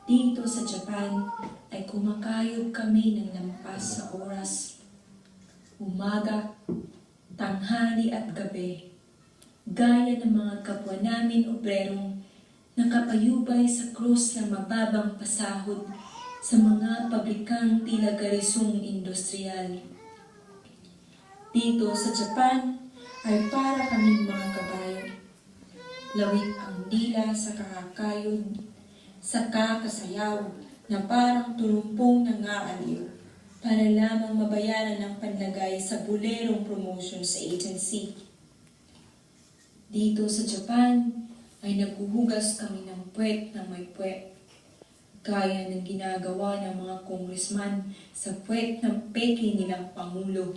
Dito sa Japan ay kumakayod kami ng lampas sa oras. Umaga, tanghali at gabi. Gaya ng mga kapwa namin obrerong nakapayubay sa krus ng mababang pasahod sa mga pabrikang tila garisong industrial. Dito sa Japan ay para kaming mga kabayo. Lawit ang dila sa kakakayod, sa kakasayaw na parang tulumpong nangaaliw para lamang mabayaran ng panlagay sa bulerong promotions agency. Dito sa Japan ay naghuhugas kami ng puwet ng may puwet, gaya ng ginagawa ng mga congressman sa puwet ng peke nilang pangulo.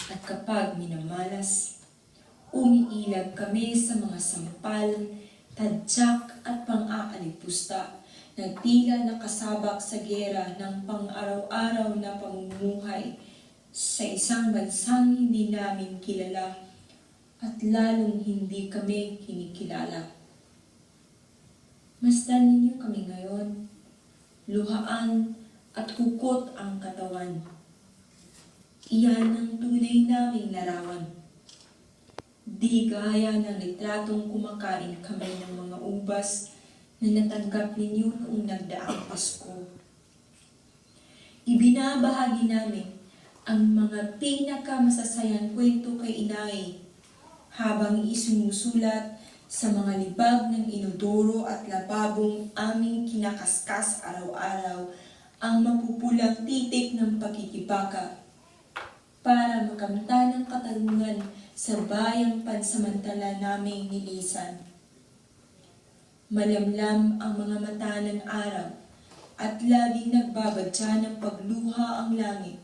At kapag minamalas, umiilag kami sa mga sampal, tadyak at pang-aalipusta na tila nakasabak sa giyera ng pang-araw-araw na pamumuhay sa isang bansang hindi namin kilala at lalong hindi kami kinikilala. Masdan ninyo kami ngayon, luhaan at kukot ang katawan. Iyan ang tunay naming larawan. Di gaya ng litratong kumakain kami ng mga ubas na natanggap ninyo noong nagdaang Pasko. Ibinabahagi namin ang mga pinakamasasayang kwento kay Inay habang isinusulat sa mga libag ng inodoro at lababong aming kinakaskas araw-araw ang mapupulang titik ng pagkikibaka para makamta ng katarungan sa bayang pansamantala naming nilisan. Malamlam ang mga mata ng araw at laging nagbabadya ng pagluha ang langit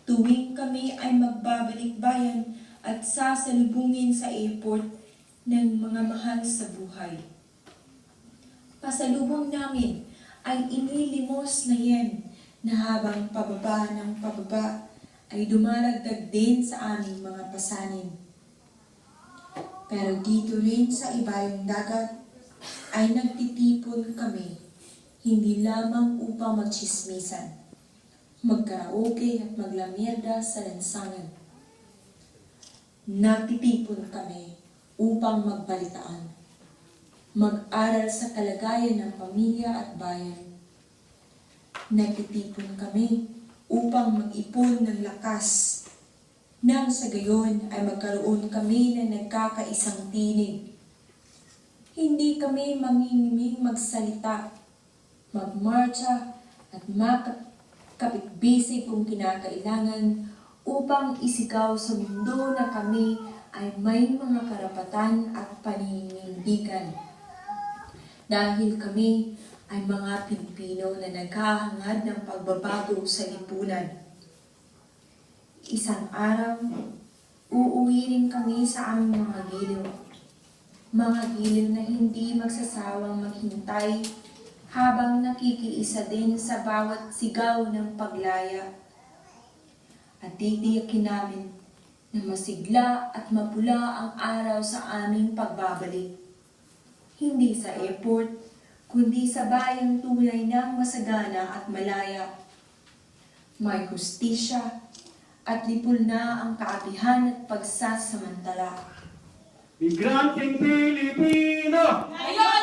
tuwing kami ay magbabalik bayan at sasalubungin sa airport ng mga mahal sa buhay. Pasalubong namin ay inilimos na yen na habang pababa ng pababa ay dumalagdag din sa aming mga pasanin. Pero dito rin sa ibayong dagat ay nagtitipon kami, hindi lamang upang magchismisan, magkaraoke at maglamerda sa lansangan. Nagtitipon kami upang magbalitaan, mag-aral sa kalagayan ng pamilya at bayan. Nagtitipon kami upang mag-ipon ng lakas nang sa gayon ay magkaroon kami na nagkakaisang tinig. Hindi kami mangingiming magsalita, magmarcha at makapitbisig kung kinakailangan upang isigaw sa mundo na kami ay may mga karapatan at paninindigan. Dahil kami ay mga Pilipino na naghahangad ng pagbabago sa lipunan. Isang araw, uuwi rin kami sa aming mga giliw. Mga giliw na hindi magsasawang maghintay habang nakikiisa din sa bawat sigaw ng paglaya. At titiyakin namin na masigla at mapula ang araw sa aming pagbabalik. Hindi sa airport, kundi sa bayang tunay ng masagana at malaya. May hustisya at lipol na ang kaapihan at pagsasamantala. Migranteng Pilipino! Ngayon